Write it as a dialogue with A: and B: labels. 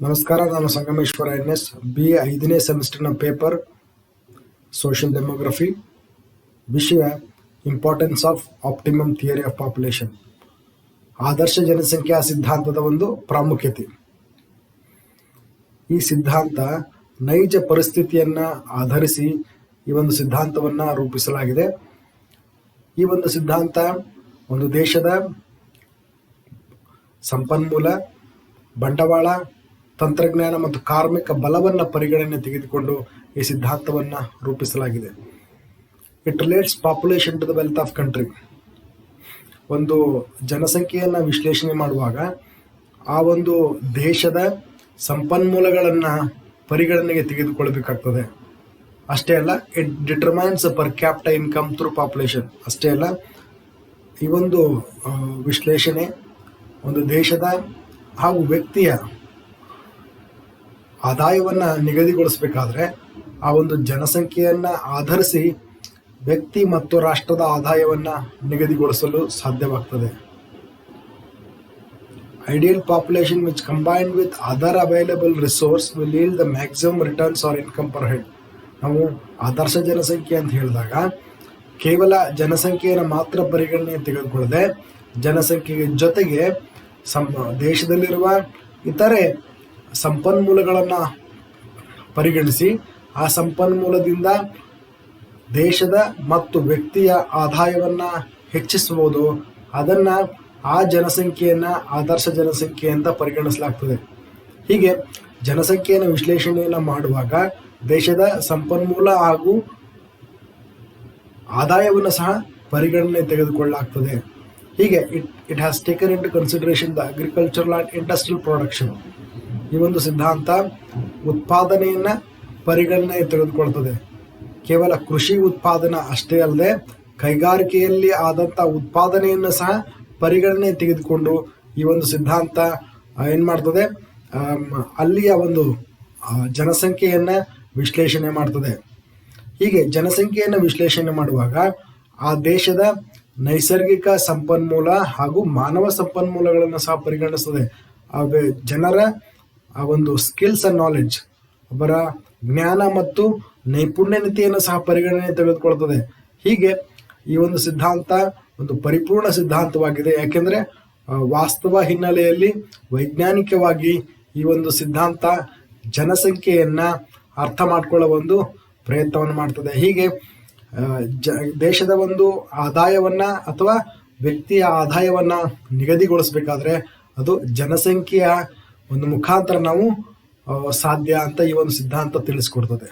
A: ನಮಸ್ಕಾರ, ನಾನು Sangameshwara NS, BA 5ನೇ ಸೆಮಿಸ್ಟರ್ನ ಪೇಪರ್ ಸೋಷಿಯಲ್ ಡೆಮೋಗ್ರಫಿ. ವಿಷಯ importance of optimum theory of population, ಆದರ್ಶ ಜನಸಂಖ್ಯಾ ಸಿದ್ಧಾಂತದ ಒಂದು ಪ್ರಾಮುಖ್ಯತೆ. ಈ ಸಿದ್ಧಾಂತ ನೈಜ ಪರಿಸ್ಥಿತಿಯನ್ನು ಆಧರಿಸಿ ಈ ಒಂದು ಸಿದ್ಧಾಂತವನ್ನು ರೂಪಿಸಲಾಗಿದೆ. ಈ ಒಂದು ಸಿದ್ಧಾಂತ ಒಂದು ದೇಶದ ಸಂಪನ್ಮೂಲ, ಬಂಡವಾಳ, ತಂತ್ರಜ್ಞಾನ ಮತ್ತು ಕಾರ್ಮಿಕ ಬಲವನ್ನು ಪರಿಗಣನೆ ತೆಗೆದುಕೊಂಡು ಈ ಸಿದ್ಧಾಂತವನ್ನು ರೂಪಿಸಲಾಗಿದೆ. It relates population to the wealth of country. ಒಂದು ಜನಸಂಖ್ಯೆಯನ್ನು ವಿಶ್ಲೇಷಣೆ ಮಾಡುವಾಗ ಆ ಒಂದು ದೇಶದ ಸಂಪನ್ಮೂಲಗಳನ್ನು ಪರಿಗಣನೆಗೆ ತೆಗೆದುಕೊಳ್ಳಬೇಕಾಗ್ತದೆ. ಅಷ್ಟೇ ಅಲ್ಲ, it determines per capita income through population. ಅಷ್ಟೇ ಅಲ್ಲ, ಈ ಒಂದು ವಿಶ್ಲೇಷಣೆ ಒಂದು ದೇಶದ ಹಾಗೂ ವ್ಯಕ್ತಿಯ ಆದಾಯವನ್ನು ನಿಗದಿಗೊಳಿಸಬೇಕಾದ್ರೆ ಆ ಒಂದು ಜನಸಂಖ್ಯೆಯನ್ನು ಆಧರಿಸಿ ವ್ಯಕ್ತಿ ಮತ್ತು ರಾಷ್ಟ್ರದ ಆದಾಯವನ್ನು ನಿಗದಿಗೊಳಿಸಲು ಸಾಧ್ಯವಾಗ್ತದೆ. Ideal population which combined with other available resource will yield the maximum returns or income per head. ನಾವು ಆದರ್ಶ ಜನಸಂಖ್ಯೆ ಅಂತ ಹೇಳಿದಾಗ ಕೇವಲ ಜನಸಂಖ್ಯೆಯನ್ನು ಮಾತ್ರ ಪರಿಗಣನೆ ತೆಗೆದುಕೊಳ್ಳದೆ ಜನಸಂಖ್ಯೆಯ ಜೊತೆಗೆ ದೇಶದಲ್ಲಿರುವ ಇತರೆ ಸಂಪನ್ಮೂಲಗಳನ್ನು ಪರಿಗಣಿಸಿ ಆ ಸಂಪನ್ಮೂಲದಿಂದ ದೇಶದ ಮತ್ತು ವ್ಯಕ್ತಿಯ ಆದಾಯವನ್ನು ಹೆಚ್ಚಿಸಬಹುದು. ಅದನ್ನು ಆ ಜನಸಂಖ್ಯೆಯನ್ನು ಆದರ್ಶ ಜನಸಂಖ್ಯೆ ಅಂತ ಪರಿಗಣಿಸಲಾಗ್ತದೆ. ಹೀಗೆ ಜನಸಂಖ್ಯೆಯನ್ನು ವಿಶ್ಲೇಷಣೆಯನ್ನು ಮಾಡುವಾಗ ದೇಶದ ಸಂಪನ್ಮೂಲ ಹಾಗೂ ಆದಾಯವನ್ನು ಸಹ ಪರಿಗಣನೆ ತೆಗೆದುಕೊಳ್ಳಲಾಗ್ತದೆ. ಹೀಗೆ it has taken into consideration the agricultural and industrial production. ಈ ಒಂದು ಸಿದ್ಧಾಂತ ಉತ್ಪಾದನೆಯನ್ನು ಪರಿಗಣನೆ ತೆಗೆದುಕೊಳ್ತದೆ. ಕೇವಲ ಕೃಷಿ ಉತ್ಪಾದನೆ ಅಷ್ಟೇ ಅಲ್ಲದೆ ಕೈಗಾರಿಕೆಯಲ್ಲಿ ಆದಂಥ ಉತ್ಪಾದನೆಯನ್ನು ಸಹ ಪರಿಗಣನೆ ತೆಗೆದುಕೊಂಡು ಈ ಒಂದು ಸಿದ್ಧಾಂತ ಏನು ಮಾಡ್ತದೆ, ಅಲ್ಲಿಯ ಒಂದು ಜನಸಂಖ್ಯೆಯನ್ನು ವಿಶ್ಲೇಷಣೆ ಮಾಡ್ತದೆ. ಹೀಗೆ ಜನಸಂಖ್ಯೆಯನ್ನು ವಿಶ್ಲೇಷಣೆ ಮಾಡುವಾಗ ಆ ದೇಶದ ನೈಸರ್ಗಿಕ ಸಂಪನ್ಮೂಲ ಹಾಗೂ ಮಾನವ ಸಂಪನ್ಮೂಲಗಳನ್ನು ಸಹ ಪರಿಗಣಿಸ್ತದೆ. ಜನರ ಆ ಒಂದು ಸ್ಕಿಲ್ಸ್ ಆ್ಯಂಡ್ ನಾಲೆಡ್ಜ್, ಅವರ ಜ್ಞಾನ ಮತ್ತು ನೈಪುಣ್ಯತೆಯನ್ನು ಸಹ ಪರಿಗಣನೆ ತೆಗೆದುಕೊಳ್ತದೆ. ಹೀಗೆ ಈ ಒಂದು ಸಿದ್ಧಾಂತ ಒಂದು ಪರಿಪೂರ್ಣ ಸಿದ್ಧಾಂತವಾಗಿದೆ. ಯಾಕೆಂದರೆ ವಾಸ್ತವ ಹಿನ್ನೆಲೆಯಲ್ಲಿ ವೈಜ್ಞಾನಿಕವಾಗಿ ಈ ಒಂದು ಸಿದ್ಧಾಂತ ಜನಸಂಖ್ಯೆಯನ್ನು ಅರ್ಥ ಮಾಡಿಕೊಳ್ಳೋ ಒಂದು ಪ್ರಯತ್ನವನ್ನು ಮಾಡ್ತದೆ. ಹೀಗೆ ದೇಶದ ಒಂದು ಆದಾಯವನ್ನು ಅಥವಾ ವ್ಯಕ್ತಿಯ ಆದಾಯವನ್ನು ನಿಗದಿಗೊಳಿಸಬೇಕಾದ್ರೆ ಅದು ಜನಸಂಖ್ಯೆಯ ಒಂದು ಮುಖಾಂತರ ನಾವು ಸಾಧ್ಯ ಅಂತ ಈ ಒಂದು ಸಿದ್ಧಾಂತ ತಿಳಿಸ್ಕೊಡ್ತದೆ.